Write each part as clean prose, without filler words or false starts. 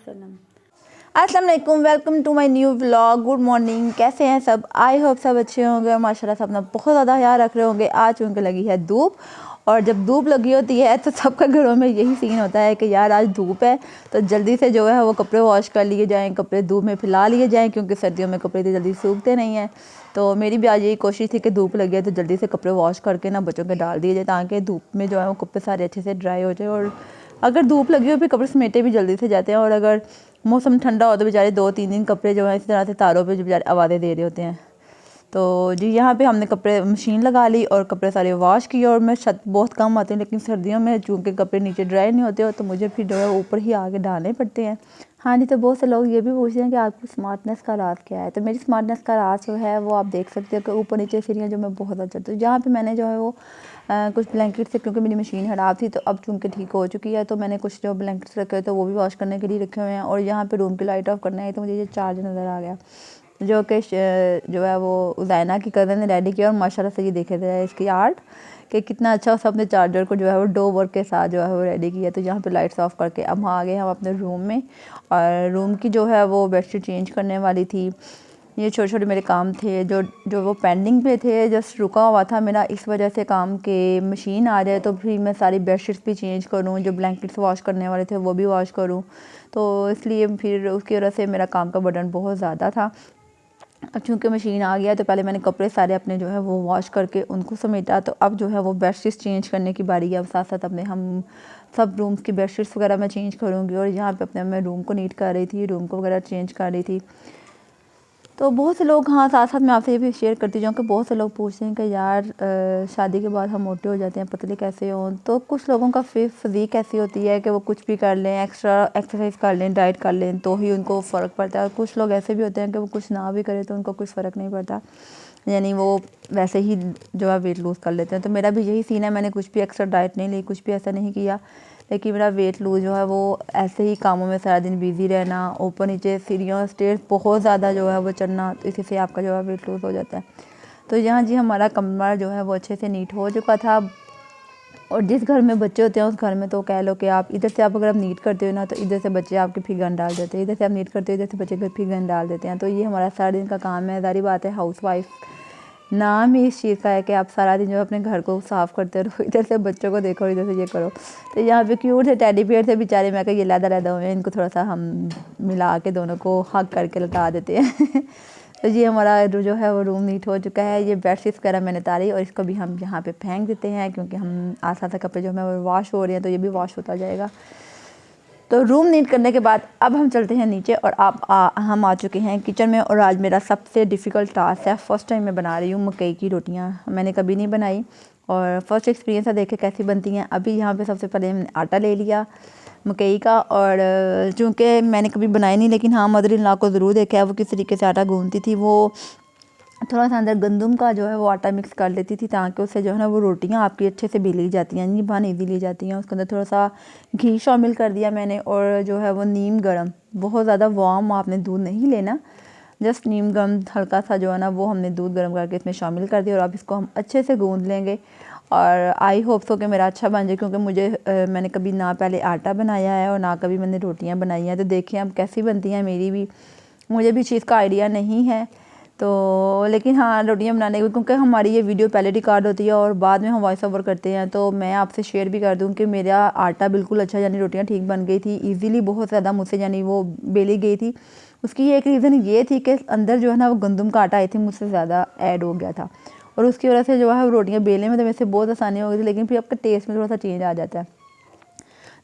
वसल्लम। अस्सलाम वालेकुम, welcome to my new vlog. Good morning, कैसे हैं सब? आई होप सब अच्छे होंगे और माशाल्लाह सब अपना बहुत ज़्यादा ख्याल रख रहे होंगे। आज क्योंकि लगी है धूप, और जब धूप लगी होती है तो सबका घरों में यही सीन होता है कि यार आज धूप है तो जल्दी से जो है वो कपड़े वॉश कर लिए जाएँ, कपड़े धूप में फैला लिए जाएँ, क्योंकि सर्दियों में कपड़े तो जल्दी सूखते नहीं हैं। तो मेरी भी आज यही कोशिश थी कि धूप लगी है तो जल्दी से कपड़े वॉश करके ना बच्चों के डाल दिए जाए, ताकि धूप में जो है वो कपड़े सारे अच्छे से ड्राई हो जाए। और अगर धूप लगी हो फिर कपड़े समेटे भी जल्दी से जाते हैं, और अगर मौसम ठंडा हो तो बेचारे 2-3 दिन कपड़े जो है इस तरह से तारों पे जो बेचारे आवाज़ें दे रहे होते हैं। तो जी यहाँ पे हमने कपड़े मशीन लगा ली और कपड़े सारे वॉश किए। और मैं छत बहुत कम आती हूँ, लेकिन सर्दियों में चूँकि कपड़े नीचे ड्राई नहीं होते हो तो मुझे फिर जो है ऊपर ही आके डालने पड़ते हैं। हाँ जी, तो बहुत से लोग ये भी पूछते हैं कि आपकी स्मार्टनेस का राज क्या है। तो मेरी स्मार्टनेस का राज जो है वो आप देख सकते हो कि ऊपर नीचे सीढ़ियाँ जो मैं बहुत अच्छा चढ़ती हूँ। जहाँ पे मैंने जो है वो कुछ ब्लैंकेट से, क्योंकि मेरी मशीन ख़राब थी तो अब चूँकि ठीक हो चुकी है, तो मैंने कुछ जो ब्लैंकेट्स रखे हुए थे वो भी वॉश करने के लिए रखे हुए हैं। और यहाँ पे रूम की लाइट ऑफ करना है तो मुझे ये चार्जर नज़र आ गया, जो कि जो है वो उज़ैना की कज़न ने रेडी किया। और माशाल्लाह से ये देखे थे इसकी आर्ट कि कितना अच्छा सा अपने चार्जर को जो है वो डो वर्क के साथ जो है वो रेडी किया। तो यहाँ पे लाइट्स ऑफ करके अब आ गए हम अपने रूम में, और रूम की जो है वो बेडशीट चेंज करने वाली थी। ये छोटे छोटे मेरे काम थे जो जो वो पेंडिंग पे थे, जस्ट रुका हुआ था मेरा इस वजह से काम के मशीन आ जाए तो फिर मैं सारी बेडशीट्स भी चेंज करूँ, जो ब्लैंकेट्स वॉश करने वाले थे वो भी वॉश करूँ। तो इसलिए फिर उसकी वजह से मेरा काम का बर्डन बहुत ज़्यादा था। अब चूँकि मशीन आ गया तो पहले मैंने कपड़े सारे अपने जो है वो वॉश करके उनको समेटा। तो अब जो है वो बेडशीट्स चेंज करने की बारी है। अब साथ साथ अपने हम सब रूम्स की बेडशीट्स वगैरह मैं चेंज करूँगी। और यहाँ पे अपने मैं रूम को नीट कर रही थी, रूम को वगैरह चेंज कर रही थी। तो बहुत से लोग, हाँ साथ साथ मैं आपसे ये भी शेयर करती जाऊँ कि बहुत से लोग पूछते हैं कि यार शादी के बाद हम मोटे हो जाते हैं, पतले कैसे हों। तो कुछ लोगों का फिज़ीक ऐसी होती है कि वो कुछ भी कर लें, एक्स्ट्रा एक्सरसाइज कर लें, डाइट कर लें तो ही उनको फ़र्क पड़ता है। और कुछ लोग ऐसे भी होते हैं कि वो कुछ ना भी करें तो उनको कुछ फ़र्क नहीं पड़ता, यानी वो वैसे ही जो है वेट लूज़ कर लेते हैं। तो मेरा भी यही सीन है, मैंने कुछ भी एक्स्ट्रा डाइट नहीं ली, कुछ भी ऐसा नहीं किया, लेकिन मेरा वेट लूज़ जो है वो ऐसे ही कामों में सारा दिन बिज़ी रहना, ऊपर नीचे सीढ़ियों स्टेयर्स बहुत ज़्यादा जो है वो चढ़ना, तो इसी से आपका जो है वेट लूज़ हो जाता है। तो यहाँ जी हमारा कमरा जो है वो अच्छे से नीट हो चुका था। और जिस घर में बच्चे होते हैं उस घर में तो कह लो कि आप इधर से आप अगर आप नीट करते हो ना तो इधर से बच्चे आपके फिर गंद डाल देते हैं, इधर से आप नीट करते हो इधर से बच्चे फिर गंद डाल देते हैं। तो ये हमारा सारा दिन का काम है। ज़ाहिर बात है हाउसवाइफ नाम ही इस चीज़ का है कि आप सारा दिन जो अपने घर को साफ़ करते रहो, इधर से बच्चों को देखो, इधर से ये करो। तो यहाँ पे क्यूट से टेडी बियर थे बेचारे, मैं कहा ये लैदा हुए हैं, इनको थोड़ा सा हम मिला के दोनों को हग करके लटा देते हैं। तो ये हमारा जो है वो रूम नीट हो चुका है। ये बेडशीट्स वगैरह मैंने उतारी और इसको भी हम यहाँ पे फेंक देते हैं, क्योंकि हम आस पास कपड़े जो है वो वॉश हो रहे हैं तो ये भी वॉश होता जाएगा। तो रूम नीट करने के बाद अब हम चलते हैं नीचे, और हम आ चुके हैं किचन में। और आज मेरा सबसे डिफ़िकल्ट टास्क है, फ़र्स्ट टाइम मैं बना रही हूँ मकई की रोटियाँ। मैंने कभी नहीं बनाई और फर्स्ट एक्सपीरियंस है, देखे कैसी बनती हैं। अभी यहाँ पे सबसे पहले मैंने आटा ले लिया मकई का, और चूँकि मैंने कभी बनाई नहीं, लेकिन हाँ मदर इन लॉ को ज़रूर देखा है वो किस तरीके से आटा गूँथती थी। वो थोड़ा सा अंदर गंदम का जो है वो आटा मिक्स कर लेती थी, ताकि उससे जो है ना वो रोटियां आपकी अच्छे से बेली जाती हैं, नहीं बन ईज़िली जाती हैं। उसके अंदर थोड़ा सा घी शामिल कर दिया मैंने, और जो है वो नीम गर्म, बहुत ज़्यादा वार्म आपने दूध नहीं लेना, जस्ट नीम गर्म हल्का सा जो है ना वो हमने दूध गर्म करके इसमें शामिल कर दिया। और अब इसको हम अच्छे से गूँध लेंगे, और आई होप सो कि मेरा अच्छा बन जाए, क्योंकि मुझे मैंने कभी ना पहले आटा बनाया है और ना कभी मैंने रोटियाँ बनाई हैं। तो देखें अब कैसी बनती हैं मेरी भी, मुझे भी चीज़ का आइडिया नहीं है। तो लेकिन हाँ रोटियां बनाने की, क्योंकि हमारी ये वीडियो पहले रिकॉर्ड होती है और बाद में हम वॉइस ओवर करते हैं, तो मैं आपसे शेयर भी कर दूं कि मेरा आटा बिल्कुल अच्छा, यानी रोटियां ठीक बन गई थी इजीली, बहुत ज़्यादा मुझसे यानी वो बेली गई थी। उसकी एक रीज़न ये थी कि अंदर जो है ना वो गंदम का आटा आई थी मुझसे ज़्यादा ऐड हो गया था, और उसकी वजह से जो है रोटियाँ बेलने में तो वैसे बहुत आसानी हो गई थी, लेकिन फिर आपका टेस्ट में थोड़ा सा चेंज आ जाता है।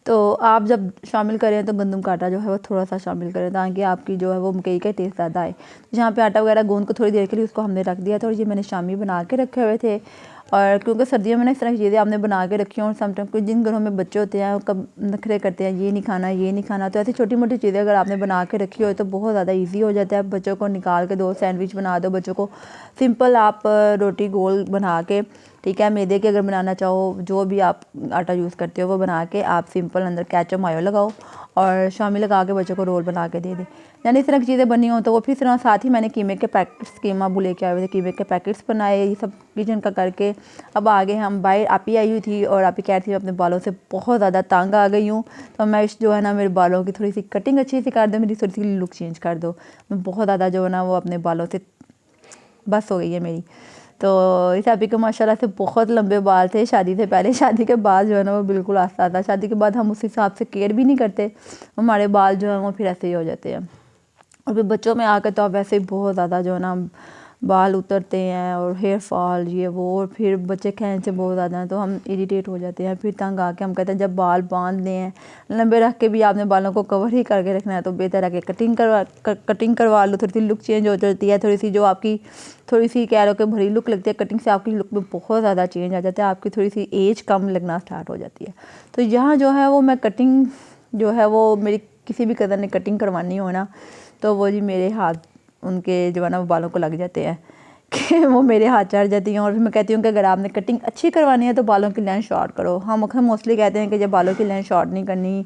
तो आप जब शामिल करें तो गंदम का आटा जो है वो थोड़ा सा शामिल करें, ताकि आपकी जो है वो मकई का टेस्ट ज़्यादा आए। तो जहाँ पे आटा वगैरह गूंद को थोड़ी देर के लिए उसको हमने रख दिया था, और ये मैंने शामी बना के रखे हुए थे। और क्योंकि सर्दियों में ना इस तरह की चीज़ें आपने बना के रखी हों, और समटाइम कुछ जिन घरों में बच्चे होते हैं कब नखरे करते हैं ये नहीं खाना ये नहीं खाना, तो ऐसी छोटी मोटी चीज़ें अगर आपने बना के रखी हो तो बहुत ज़्यादा ईजी हो जाता है। बच्चों को निकाल के दो, सैंडविच बना दो बच्चों को, सिंपल आप रोटी गोल बना के, ठीक है, मैदे के अगर बनाना चाहो, जो भी आप आटा यूज़ करते हो वो बना के आप सिंपल अंदर केचप मायो लगाओ और शामी लगा के बच्चों को रोल बना के दे दें। यानी इस तरह की चीज़ें बनी हो तो वो फिर इस तरह साथ ही मैंने कीमे के पैकेट्स कीमा वो लेके आए हुए थे, कीमे के पैकेट्स बनाए, ये सब किचन का करके अब आगे हम बाहर आप ही आई हुई थी और आप ही कह रही थी अपने बालों से बहुत ज़्यादा तंग आ गई हूँ, तो मैं जो है ना मेरे बालों की थोड़ी सी कटिंग अच्छी सी कर दो, मेरी थोड़ी सी लुक चेंज कर दो। मैं बहुत ज़्यादा जो है ना वो अपने बालों से बस हो गई है मेरी। तो इस अभी के माशाल्लाह से बहुत लंबे बाल थे शादी से पहले, शादी के बाद जो है ना वो बिल्कुल आस्ता था। शादी के बाद हम उस हिसाब से केयर भी नहीं करते, हमारे बाल जो है वो फिर ऐसे ही हो जाते हैं। और फिर बच्चों में आकर तो अब वैसे ही बहुत ज़्यादा जो है ना बाल उतरते हैं और हेयर फॉल ये वो, और फिर बच्चे खैन से बहुत ज़्यादा हैं तो हम इरिटेट हो जाते हैं। फिर तंग आके हम कहते हैं जब बाल बांधने हैं लंबे रख के भी आपने बालों को कवर ही करके रखना है तो बेहतर है कि कटिंग करवा लो, थोड़ी सी लुक चेंज हो जाती है। थोड़ी सी जो आपकी थोड़ी सी कह लो कि भरी लुक लगती है, कटिंग से आपकी लुक में बहुत ज़्यादा चेंज आ जाता है, आपकी थोड़ी सी एज कम लगना स्टार्ट हो जाती है। तो यहाँ जो है वो मैं कटिंग जो है वो मेरी किसी भी कज़न ने कटिंग करवानी हो ना तो वो जी मेरे हाथ उनके जो है ना वो बालों को लग जाते हैं कि वो मेरे हाथ चढ़ जाती हैं। और फिर मैं कहती हूँ कि अगर आपने कटिंग अच्छी करवानी है तो बालों की लेंथ शॉर्ट करो। हम मोस्टली कहते हैं कि जब बालों की लेंथ शॉर्ट नहीं करनी,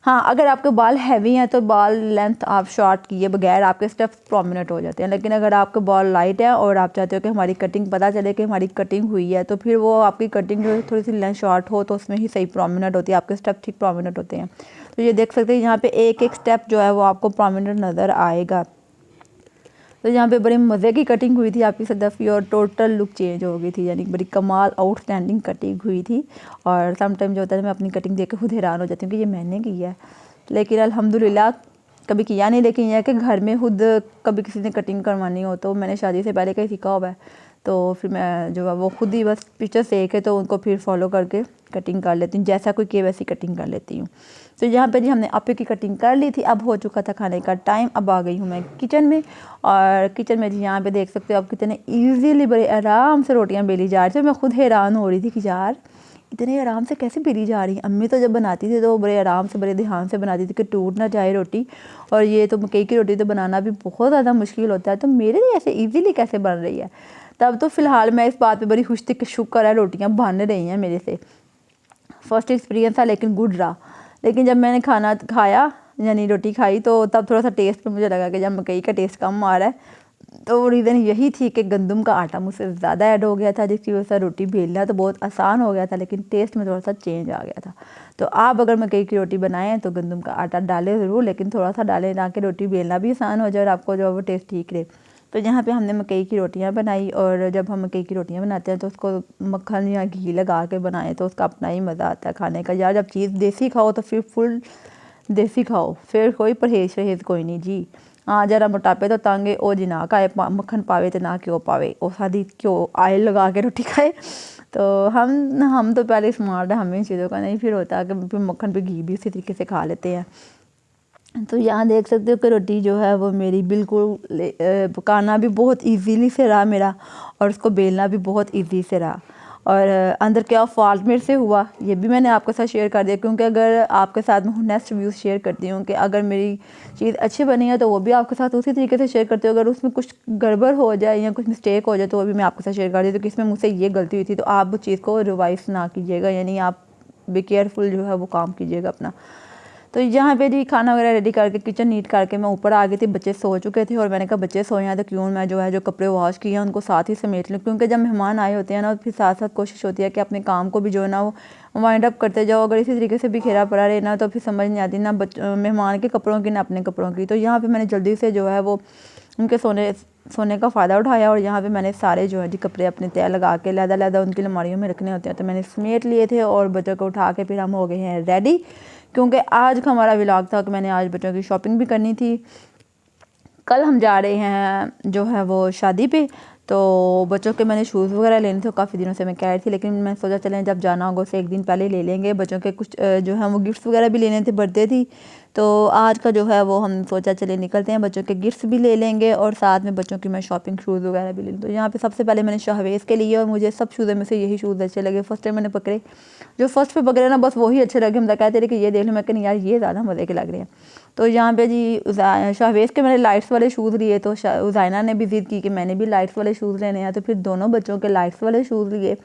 हाँ अगर आपके बाल हैवी हैं तो बाल लेंथ आप शॉर्ट किए बगैर आपके स्टेप्स प्रोमिनेंट हो जाते हैं। लेकिन अगर आपके बाल लाइट है और आप चाहते हो कि हमारी कटिंग पता चले कि हमारी कटिंग हुई है तो फिर वो आपकी कटिंग जो थोड़ी सी लेंथ शॉर्ट हो तो उसमें ही सही प्रोमिनेंट होती है, आपके स्टेप ठीक प्रोमिनेंट होते हैं। तो ये देख सकते हैं यहाँ पे एक एक स्टेप जो है वो आपको प्रोमिनेंट नज़र आएगा। तो यहाँ पे बड़ी मज़े की कटिंग हुई थी आपकी सदफ़ की और टोटल लुक चेंज हो गई थी, यानी बड़ी कमाल आउटस्टैंडिंग कटिंग हुई थी। और सम टाइम जो होता है मैं अपनी कटिंग देख के खुद हैरान हो जाती हूँ कि ये मैंने की है, लेकिन अल्हम्दुलिल्लाह कभी किया नहीं। लेकिन यह है कि घर में खुद कभी किसी ने कटिंग करवानी हो तो मैंने शादी से पहले कहीं सीखा हुआ है, तो फिर मैं जो है वो खुद ही बस पिक्चर्स देख के तो उनको फिर फॉलो करके कटिंग कर लेती हूँ, जैसा कोई किए वैसी कटिंग कर लेती हूँ। तो यहाँ पे जी हमने आपे की कटिंग कर ली थी, अब हो चुका था खाने का टाइम। अब आ गई हूँ मैं किचन में, और किचन में जी यहाँ पे देख सकते हो आप कितने ईजीली बड़े आराम से रोटियाँ बेली जा रही थी। मैं खुद हैरान हो रही थी कि यार इतने आराम से कैसे बेली जा रही है। अम्मी तो जब बनाती थी तो वो बड़े आराम से बड़े ध्यान से बनाती थी कि टूट ना जाए रोटी, और ये तो मकई की रोटी तो बनाना भी बहुत ज़्यादा मुश्किल होता है, तो मेरे लिए ऐसे ईजीली कैसे बन रही है। तब तो फ़िलहाल मैं इस बात पे बड़ी खुश थी कि शुक्र है रोटियाँ बन रही हैं मेरे से। फर्स्ट एक्सपीरियंस था लेकिन गुड रहा। लेकिन जब मैंने खाना खाया यानी रोटी खाई तो तब थोड़ा सा टेस्ट में मुझे लगा कि जब मकई का टेस्ट कम आ रहा है, तो रीज़न यही थी कि गंदम का आटा मुझसे ज़्यादा ऐड हो गया था, जिसकी वजह से रोटी बेलना तो बहुत आसान हो गया था लेकिन टेस्ट में थोड़ा सा चेंज आ गया था। तो आप अगर मकई की रोटी बनाएं तो गंदम का आटा डालें ज़रूर, लेकिन थोड़ा सा डालें ताकि रोटी बेलना भी आसान हो जाए और आपको जो है वो टेस्ट ठीक रहे। तो यहाँ पे हमने मकई की रोटियाँ बनाई, और जब हम मकई की रोटियाँ बनाते हैं तो उसको मक्खन या घी लगा के बनाएं तो उसका अपना ही मज़ा आता है खाने का। यार जब चीज़ देसी खाओ तो फिर फुल देसी खाओ, फिर कोई परहेज़ कोई नहीं जी। हाँ जरा मोटापे तो तंग ओ जी ना खाए मक्खन पावे तो ना घ्यो पावे, और सादी घ्यो आयल लगा के रोटी खाए। तो हम तो पहले स्मार्ट है, हमें इन चीज़ों का नहीं फिर होता कि फिर मक्खन पे घी भी उसी तरीके से खा लेते हैं। तो यहाँ देख सकते हो कि रोटी जो है वो मेरी बिल्कुल पकाना भी बहुत इजीली से रहा मेरा, और उसको बेलना भी बहुत इजी से रहा। और अंदर क्या फॉल्ट मेरे से हुआ ये भी मैंने आपके साथ शेयर कर दिया, क्योंकि अगर आपके साथ मैं नेक्स्ट व्यूज़ शेयर करती हूँ कि अगर मेरी चीज़ अच्छी बनी है तो वो भी आपके साथ उसी तरीके से शेयर करती हूँ। अगर उसमें कुछ गड़बड़ हो जाए या कुछ मिस्टेक हो जाए तो वो भी मैं आपके साथ शेयर कर देती हूँ कि इसमें मुझसे ये गलती हुई थी, तो आप उस चीज़ को रिवाइज ना कीजिएगा, यानी आप बी केयरफुल जो है वो काम कीजिएगा अपना। तो यहाँ पे जी खाना वगैरह रेडी करके किचन नीट करके मैं ऊपर आ गई थी। बच्चे सो चुके थे और मैंने कहा बच्चे सोए हैं तो क्यों मैं जो है जो कपड़े वॉश किए हैं उनको साथ ही समेट लूँ, क्योंकि जब मेहमान आए होते हैं ना फिर साथ साथ कोशिश होती है कि अपने काम को भी जो है ना वो वाइंड अप करते जाओ। अगर इसी तरीके से बिखेरा पड़ा रहे ना तो फिर समझ नहीं आती ना मेहमान के कपड़ों की ना अपने कपड़ों की। तो यहाँ पर मैंने जल्दी से जो है वो उनके सोने का फ़ायदा उठाया, और यहाँ पे मैंने सारे जो है जी कपड़े अपने तय लगा के लहदा उनकी अलमारियों में रखने होते हैं तो मैंने समेट लिए थे, और बच्चों को उठा के फिर हम हो गए हैं रेडी, क्योंकि आज का हमारा व्लॉग था कि मैंने आज बच्चों की शॉपिंग भी करनी थी। कल हम जा रहे हैं जो है वो शादी पे, तो बच्चों के मैंने शूज़ वगैरह लेने थे, काफ़ी दिनों से मैं कह रही थी, लेकिन मैं सोचा चलें जब जाना होगा उससे एक दिन पहले ले लेंगे। बच्चों के कुछ जो है वो गिफ्ट्स वगैरह भी लेने थे, बर्थडे थी, तो आज का जो है वो हम सोचा चले निकलते हैं, बच्चों के गिफ्ट्स भी ले लेंगे और साथ में बच्चों की मैं शॉपिंग शूज़ वगैरह भी ले लूँ। तो यहाँ पे सबसे पहले मैंने शाहवेज़ के लिए, और मुझे सब शूज़ में से यही शूज़ अच्छे लगे। फर्स्ट टाइम मैंने पकड़े, जो फर्स्ट पे पकड़े ना बस वही अच्छे लगे। हम तो कहते रहे कि ये देख लो, मैं कहीं यार ये ज़्यादा मज़े के लग रहे हैं। तो यहाँ पे जी शाहवेज़ के मैंने लाइट्स वाले शूज़ लिए, तो उज़ाइना ने भी ज़िद की कि मैंने भी लाइट्स वाले शूज़ लेने हैं, तो फिर दोनों बच्चों के लाइट्स वाले शूज़ लिए।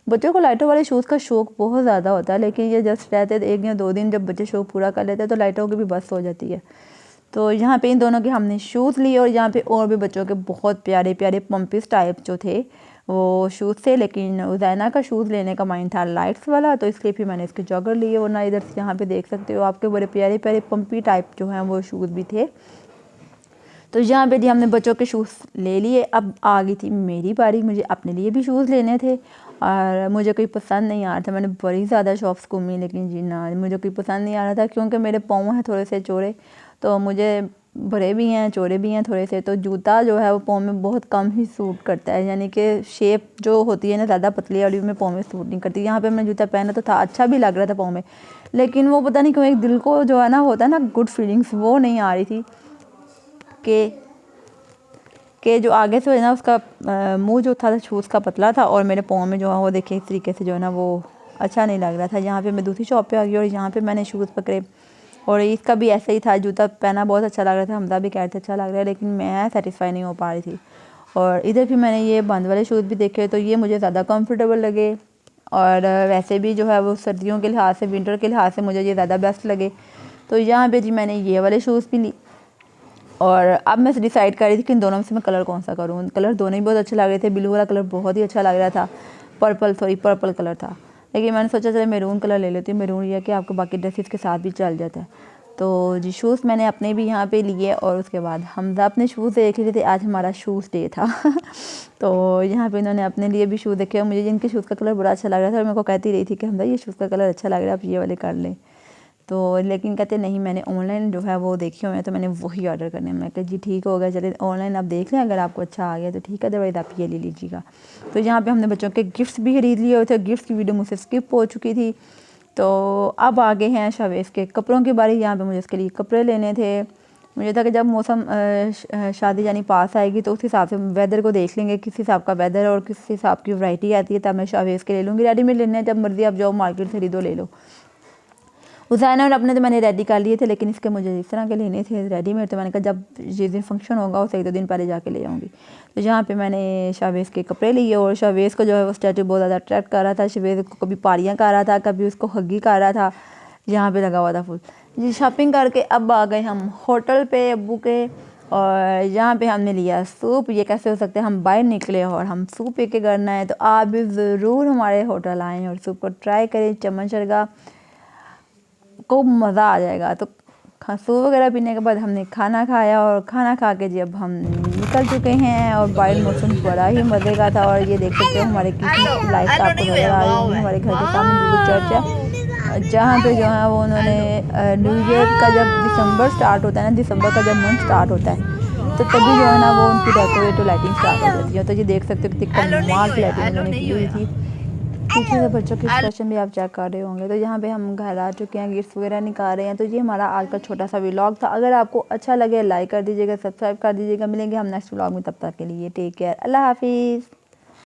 बच्चों को लाइटों वाले शूज़ का शौक़ बहुत ज़्यादा होता है, लेकिन ये जस्ट रहते 1 या 2 दिन जब बच्चे शौक़ पूरा कर लेते हैं तो लाइटों की भी बस हो जाती है। तो यहाँ पे इन दोनों के हमने शूज़ लिए और यहाँ पे और भी बच्चों के बहुत प्यारे प्यारे पम्पिस टाइप जो थे वो शूज़ थे, लेकिन उज़ैना का शूज़ लेने का माइंड था लाइट्स वाला, तो इसलिए फिर मैंने इसके जॉगर लिए। वरना इधर से यहाँ पे देख सकते हो आपके बड़े प्यारे प्यारे पम्पी टाइप जो हैं वो शूज़ भी थे। तो यहाँ पे जी हमने बच्चों के शूज़ ले लिए। अब आ गई थी मेरी बारी, मुझे अपने लिए भी शूज़ लेने थे और मुझे कोई पसंद नहीं आ रहा था। मैंने बड़ी ज़्यादा शॉप्स घूमी, लेकिन जी ना मुझे कोई पसंद नहीं आ रहा था, क्योंकि मेरे पाँव हैं थोड़े से चौड़े, तो मुझे बड़े भी हैं चौड़े भी हैं थोड़े से, तो जूता जो है वो पाँव में बहुत कम ही सूट करता है, यानी कि शेप जो होती है ना ज़्यादा पतली वाली में पाँव में सूट नहीं करती। यहाँ पे मैंने जूता पहना तो था, अच्छा भी लग रहा था पाँव में, लेकिन वो पता नहीं क्यों एक दिल को जो है ना होता है ना गुड फीलिंग्स, वो नहीं आ रही थी कि जो आगे से है ना उसका मुंह जो था शूज़ का पतला था और मेरे पाँव में जो है वो देखिए इस तरीके से जो है ना वो अच्छा नहीं लग रहा था। यहाँ पे मैं दूसरी शॉप पे आ गई और यहाँ पे मैंने शूज़ पकड़े और इसका भी ऐसा ही था, जूता पहना बहुत अच्छा लग रहा था, हमदा भी कह रहे थे अच्छा लग रहा है, लेकिन मैं सेटिस्फाई नहीं हो पा रही थी। और इधर भी मैंने ये बंद वाले शूज़ भी देखे, तो ये मुझे ज़्यादा कम्फर्टेबल लगे और वैसे भी जो है वो सर्दियों के लिहाज से, विंटर के लिहाज से मुझे ये ज़्यादा बेस्ट लगे। तो यहाँ पे जी मैंने ये वाले शूज़ भी ली और अब मैं डिसाइड कर रही थी कि इन दोनों में से मैं कलर कौन सा करूँ। कलर दोनों ही बहुत अच्छे लग रहे थे, ब्लू वाला कलर बहुत ही अच्छा लग रहा था, पर्पल कलर था, लेकिन मैंने सोचा चलो मैरून कलर ले लेती हूँ। मैरून ये कि आपको बाकी ड्रेसेस के साथ भी चल जाता है। तो जी शूज़ मैंने अपने भी यहाँ पे लिए और उसके बाद हमदा अपने शूज़ देख रहे थे, आज हमारा शूज़ डे था तो यहाँ पे इन्होंने अपने लिए भी शूज़ देखे और मुझे जिनके शूज़ का कलर बड़ा अच्छा लग रहा था और मेरे को कहती रही थी कि हमदा ये शूज़ का कलर अच्छा लग रहा है, आप ये वाले कर लें। तो लेकिन कहते नहीं, मैंने ऑनलाइन जो है वो देखे हुए हैं तो मैंने वही ऑर्डर करने हैं। मैं कहा जी ठीक हो गया, चले ऑनलाइन आप देख लें, अगर आपको अच्छा आ गया तो ठीक है, अदरवाइज़ आप ये ले लीजिएगा। तो यहाँ पे हमने बच्चों के गिफ्ट्स भी खरीद लिए हुए थे, गिफ्ट की वीडियो मुझसे स्किप हो चुकी थी। तो अब आगे हैं शावेज़ के कपड़ों की बारी। यहाँ पे मुझे उसके लिए कपड़े लेने थे। मुझे था कि जब मौसम शादी यानी पास आएगी तो उस हिसाब से वेदर को देख लेंगे, किस हिसाब का वेदर और किस हिसाब की वैरायटी आती है, तब मैं शावेज़ के ले लूँगी। रेडीमेड लेने हैं, जब मर्ज़ी आप जाओ मार्केट खरीदो ले लो। उज़ैना और अपने तो मैंने रेडी कर लिए थे, लेकिन इसके मुझे इस तरह के लेने थे रेडीमेड, तो मैंने कहा जब जिस दिन फंक्शन होगा उससे 1-2 दिन पहले जाके ले आऊँगी। तो यहाँ पे मैंने शावेज़ के कपड़े लिए और शावेज़ को जो है वो स्टैचू बहुत ज़्यादा अट्रैक्ट कर रहा था। शावेज़ को कभी पारियाँ कर रहा था, कभी उसको हगी कर रहा था, यहाँ पे लगा हुआ था फुल। जी शॉपिंग करके अब आ गए हम होटल पे अब्बू के, और यहाँ पे हमने लिया सूप। ये कैसे हो सकता है, हम बाहर निकले और हम सूप पी के करना है, तो आप भी ज़रूर हमारे होटल आएँ और सूप को ट्राई करें। चमन शरगा को मज़ा आ जाएगा। तो सूप वगैरह पीने के बाद हमने खाना खाया और खाना खा के जी अब हम निकल चुके हैं और बाहर मौसम बड़ा ही मज़े का था। और ये देख सकते हो हमारे किचन लाइट आपको नज़र आ रही है। हमारे घर के सामने बिल्कुल चर्च है, जहाँ पे जो है वो उन्होंने न्यू ईयर का जब दिसंबर स्टार्ट होता है ना, दिसंबर का जब मंथ स्टार्ट होता है तो तभी जो है ना वो उनकी डेकोरेट लाइटिंग स्टार्ट हो जाती है। तो ये देख सकते हो कितनी कमाल की लाइटिंग उन्होंने की हुई थी। पीछे से बच्चों के एक्सप्रेशन भी आप चेक कर रहे होंगे। तो यहाँ पे हम घर आ चुके हैं, गिफ्ट वगैरह निकाल रहे हैं। तो ये हमारा आज का छोटा सा व्लॉग था। अगर आपको अच्छा लगे लाइक कर दीजिएगा, सब्सक्राइब कर दीजिएगा। मिलेंगे हम नेक्स्ट व्लॉग में, तब तक के लिए टेक केयर, अल्लाह हाफिज़।